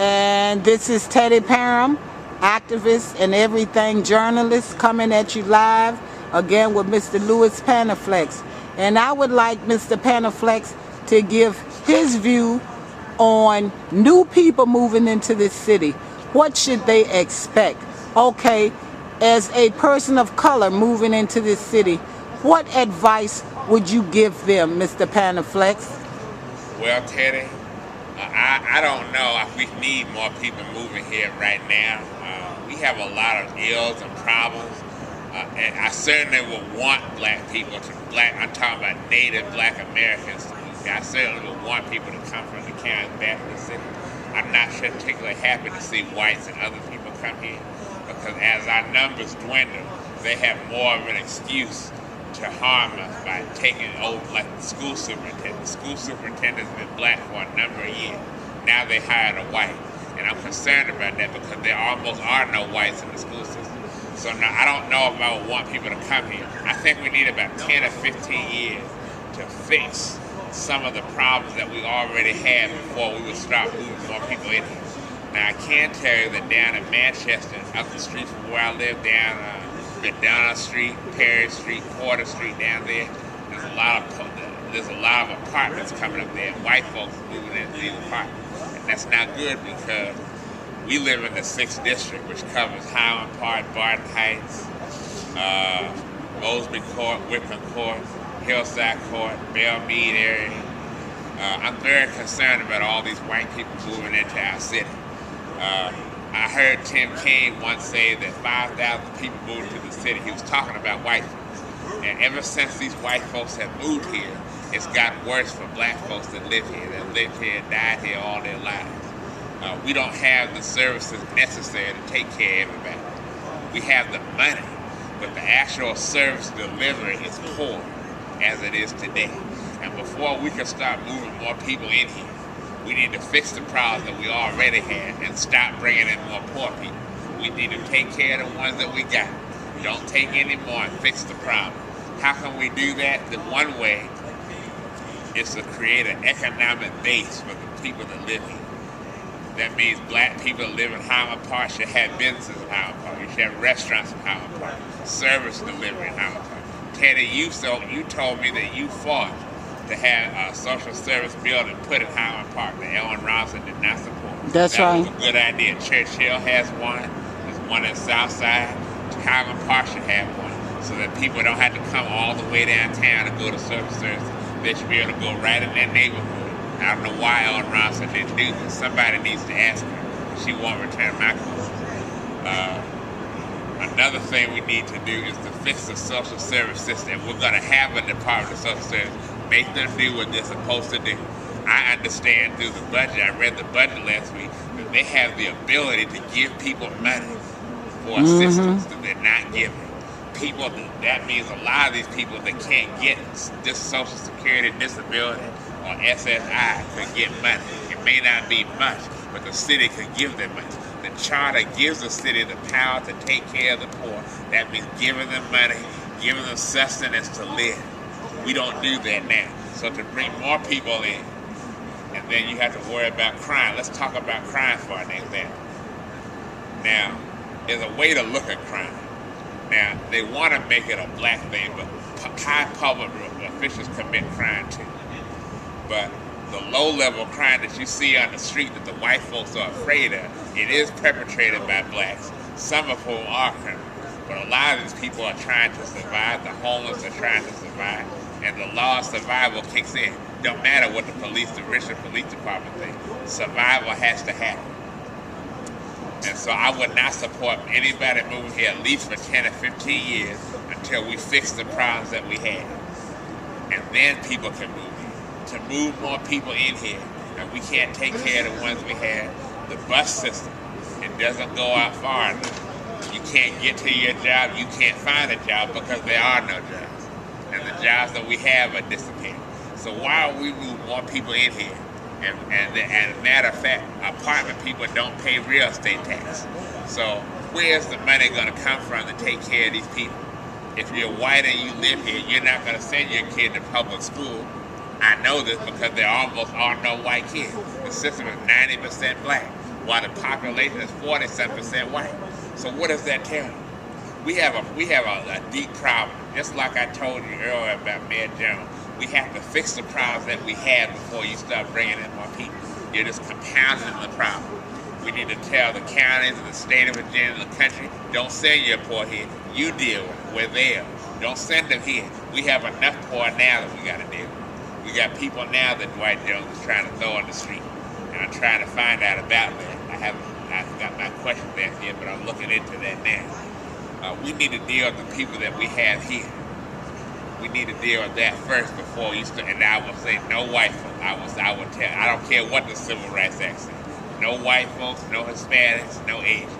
And this is Teddy Parham, activist and everything journalist, coming at you live again with Mr. Louis Panaflex. And I would like Mr. Panaflex to give his view on new people moving into this city. What should they expect? Okay, as a person of color moving into this city, what advice would you give them, Mr. Panaflex? Well, Teddy, I don't know if we need more people moving here right now. We have a lot of ills and problems. And I certainly would want black people I'm talking about native black Americans to move here. I certainly would want people to come from the county back to the city. I'm not particularly happy to see whites and other people come here, because as our numbers dwindle, they have more of an excuse to harm us by taking over, like the school superintendent. The school superintendent's been black for a number of years. Now they hired a white. And I'm concerned about that because there almost are no whites in the school system. So now I don't know if I would want people to come here. I think we need about 10 or 15 years to fix some of the problems that we already had before we would start moving more people in here. Now I can tell you that down in Manchester, up the street from where I live, down McDonough Street, Perry Street, Porter Street, down there, there's a lot of apartments coming up there. White folks moving into these apartments. And that's not good because we live in the 6th district, which covers Highland Park, Barton Heights, Mosby Court, Whitman Court, Hillside Court, Belmead area. I'm very concerned about all these white people moving into our city. I heard Tim Kaine once say that 5,000 people moved to the city. He was talking about white folks. And ever since these white folks have moved here, it's gotten worse for black folks that live here, that lived here and died here all their lives. We don't have the services necessary to take care of everybody. We have the money, but the actual service delivery is poor as it is today. And before we can start moving more people in here, we need to fix the problems that we already had and stop bringing in more poor people. We need to take care of the ones that we got. Don't take any more and fix the problem. How can we do that? The one way is to create an economic base for the people that live here. That means black people that live in Highland Park should have businesses in Highland Park. You should have restaurants in Highland Park, service delivery in Highland Park. Teddy, you told me that you fought to have a social service building put in Highland Park that Ellen Robinson did not support. That's right. That was a good idea. Churchill has one. There's one in Southside. Highland Park should have one, so that people don't have to come all the way downtown to go to social services. They should be able to go right in their neighborhood. I don't know why Ellen Robinson didn't do this. Somebody needs to ask her. She won't return my call. Another thing we need to do is to fix the social service system. We're going to have a Department of Social Service. Make them do what they're supposed to do. I understand through the budget, I read the budget last week, that they have the ability to give people money for assistance that they're not giving. People, that means a lot of these people that can't get this Social Security, disability, or SSI could get money. It may not be much, but the city could give them money. The charter gives the city the power to take care of the poor. That means giving them money, giving them sustenance to live. We don't do that now. So to bring more people in, and then you have to worry about crime. Let's talk about crime for an example. Now, there's a way to look at crime. Now, they want to make it a black thing, but high public officials commit crime too. But the low-level crime that you see on the street that the white folks are afraid of, it is perpetrated by blacks, some of whom are criminals. But a lot of these people are trying to survive. The homeless are trying to survive. And the law of survival kicks in. Don't matter what the Richmond Police Department thinks. Survival has to happen. And so I would not support anybody moving here at least for 10 or 15 years until we fix the problems that we have. And then people can move here. To move more people in here, and we can't take care of the ones we have. The bus system, it doesn't go out far enough. You can't get to your job, you can't find a job because there are no jobs. And the jobs that we have are disappearing. So why are we moving more people in here? And as a matter of fact, apartment people don't pay real estate tax. So where's the money going to come from to take care of these people? If you're white and you live here, you're not going to send your kid to public school. I know this because there almost are no white kids. The system is 90% black. while the population is 47% white. So what does that tell you? We have a deep problem. Just like I told you earlier about Mayor Jones, we have to fix the problems that we have before you start bringing in more people. You're just compounding the problem. We need to tell the counties and the state of Virginia and the country, don't send your poor here. You deal with it. We're there. Don't send them here. We have enough poor now that we got to deal with. We got people now that Dwight Jones is trying to throw on the street. And I'm trying to find out about that. I've got my questions answered yet, but I'm looking into that now. We need to deal with the people that we have here. We need to deal with that first before you start. And I will say no white folks. I will tell. I don't care what the Civil Rights Act says. No white folks, no Hispanics, no Asians.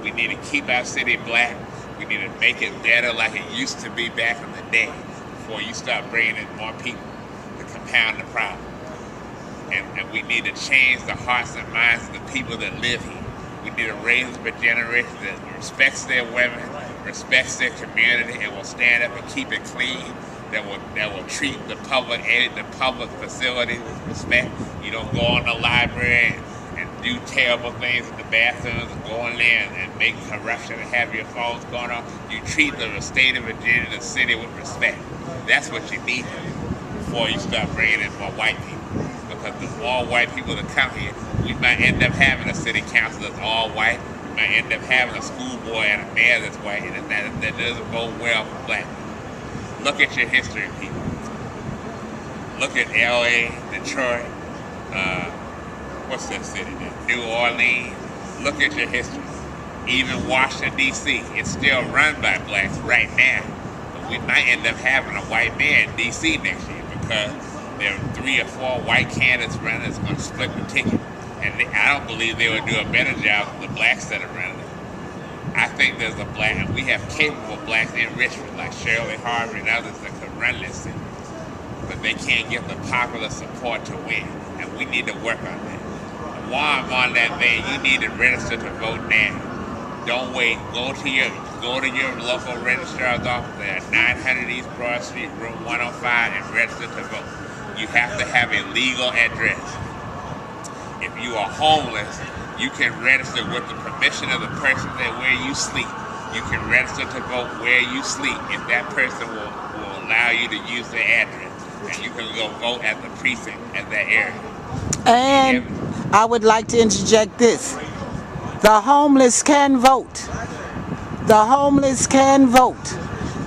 We need to keep our city black. We need to make it better like it used to be back in the day before you start bringing in more people to compound the problem. And we need to change the hearts and minds of the people that live here. We need to raise a generation that respects their women, respects their community, and will stand up and keep it clean. That will treat the public facility with respect. You don't go in the library and do terrible things in the bathrooms and go in there and make corruption and have your phones going on. You treat the state of Virginia, the city, with respect. That's what you need before you start bringing in more white people. Because the more white people that come here, we might end up having a city council that's all white. We might end up having a school board and a mayor that's white, and that doesn't bode well for black people. Look at your history, people. Look at L.A., Detroit, what's that city there? New Orleans. Look at your history. Even Washington, D.C., it's still run by blacks right now. But we might end up having a white mayor in D.C. next year because there are 3 or 4 white candidates running that's going to split the ticket. And I don't believe they would do a better job than the blacks that are running it. I think there's a black, and we have capable blacks in Richmond, like Shirley Harvey and others that could run this city. But they can't get the popular support to win. And we need to work on that. While I'm on that vein, you need to register to vote now. Don't wait. Go to your local registrar's office at 900 East Broad Street, room 105, and register to vote. You have to have a legal address. If you are homeless, you can register with the permission of the person that where you sleep. You can register to vote where you sleep if that person will allow you to use their address. And you can go vote at the precinct at that area. And I would like to interject this. The homeless can vote. The homeless can vote.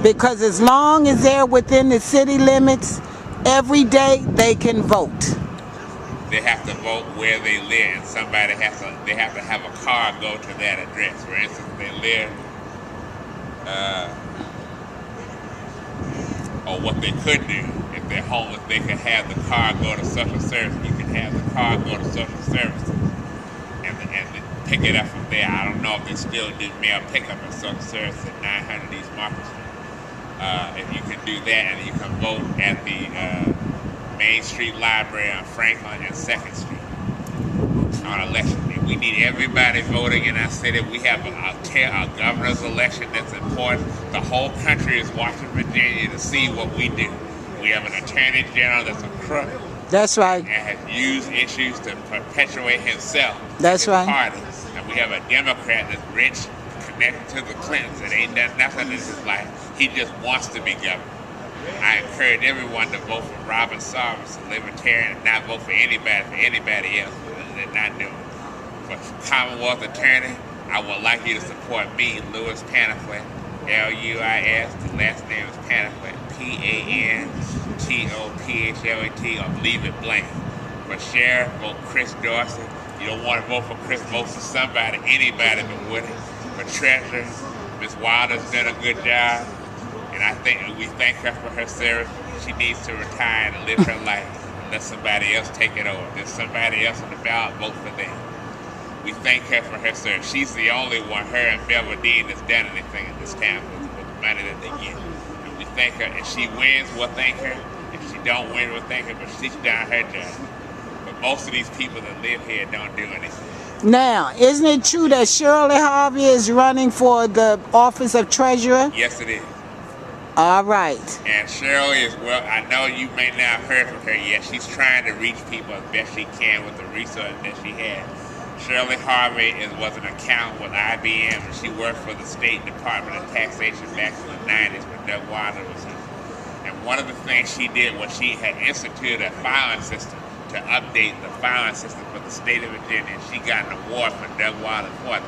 Because as long as they're within the city limits, every day they can vote. They have to vote where they live, and they have to have a car go to that address. For instance, if they live, or what they could do, if they're homeless, they could have the car go to social services. You can have the car go to social services and pick it up from there. I don't know if they still do mail pickup at social services at 900 East Market Street. If you can do that, and you can vote at the Main Street Library on Franklin and 2nd Street on election day. We need everybody voting in our city. We have a governor's election that's important. The whole country is watching Virginia to see what we do. We have an attorney general that's a crook. That's right. And has used issues to perpetuate himself. That's his right. Party. And we have a Democrat that's rich, connected to the Clintons, that ain't done nothing in his life. He just wants to be governor. I encourage everyone to vote for Robin Sarvis, a libertarian, and not vote for anybody else. They're not doing. For Commonwealth Attorney, I would like you to support me, Louis Panaflet, L-U-I-S. The last name is Panaflet, P-A-N-T-O-P-H-L-E-T, or leave it blank. For sheriff, vote Chris Dorsey. You don't want to vote for Chris, vote for somebody, anybody but Woody. For treasurer, Ms. Wilder's done a good job. And I think we thank her for her service. She needs to retire and live her life and let somebody else take it over. There's somebody else on the ballot, vote for them. We thank her for her service. She's the only one, her and Belvedere, that's done anything in this town with the money that they get. And we thank her. If she wins, we'll thank her. If she don't win, we'll thank her. But she's done her job. But most of these people that live here don't do anything. Now, isn't it true that Shirley Harvey is running for the office of treasurer? Yes, it is. All right. And Shirley is, well, I know you may not have heard from her yet. She's trying to reach people as best she can with the resources that she has. Shirley Harvey was an accountant with IBM, and she worked for the State Department of Taxation back in the 90s when Doug Wilder was in. And one of the things she did was she had instituted a filing system to update the filing system for the state of Virginia, and she got an award from Doug Wilder for that.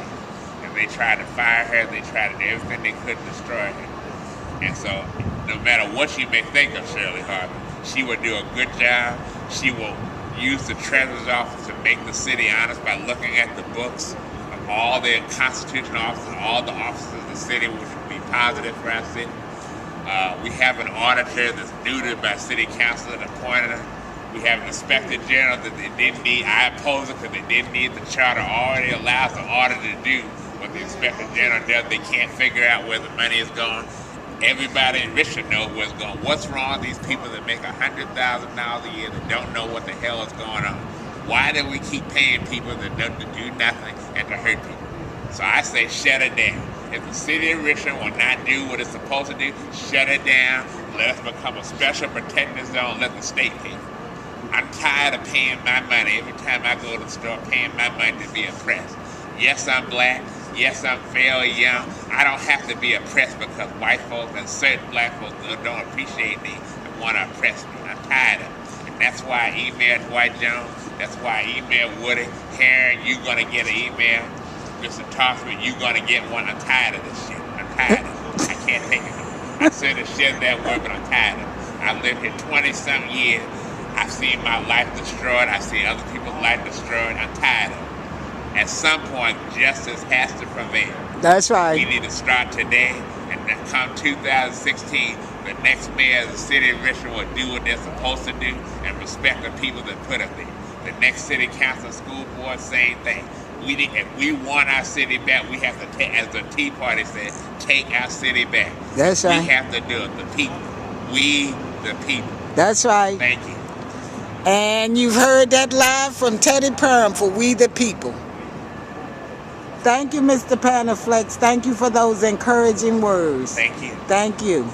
And they tried to fire her, they tried to do everything they could to destroy her. And so, no matter what you may think of Shirley Harvey, she will do a good job. She will use the Treasurer's Office to make the city honest by looking at the books of all the constitutional officers, all the officers of the city, which would be positive for our city. We have an auditor that's neutered by city council and appointed her. We have an inspector general that they didn't need. I oppose it because they didn't need. The charter already allows the auditor to do what the inspector general does. They can't figure out where the money is going. Everybody in Richmond knows where it's going. What's wrong with these people that make $100,000 a year that don't know what the hell is going on? Why do we keep paying people that do nothing and to hurt people? So I say shut it down. If the city of Richmond will not do what it's supposed to do, shut it down. Let us become a special protected zone. Let the state pay. I'm tired of paying my money every time I go to the store, paying my money to be oppressed. Yes, I'm black. Yes, I'm fairly young. I don't have to be oppressed because white folks and certain black folks don't appreciate me and want to oppress me. I'm tired of it. And that's why I emailed Dwight Jones. That's why I emailed Woody. Karen, you're going to get an email. Mr. Tossman, you're going to get one. I'm tired of this shit. I'm tired of it. I can't take it no more. I said to shit that word, but I'm tired of it. I've lived here 20-something years. I've seen my life destroyed. I've seen other people's life destroyed. I'm tired of it. At some point, justice has to prevail. That's right. We need to start today, and come 2016, the next mayor of the city of Richmond will do what they're supposed to do and respect the people that put us there. The next city council, school board, same thing. If we want our city back, we have to take, as the Tea Party said, take our city back. That's right. We have to do it. The people. We, the people. That's right. Thank you. And you've heard that live from Teddy Perham for We the People. Thank you, Mr. Panaflex. Thank you for those encouraging words. Thank you. Thank you.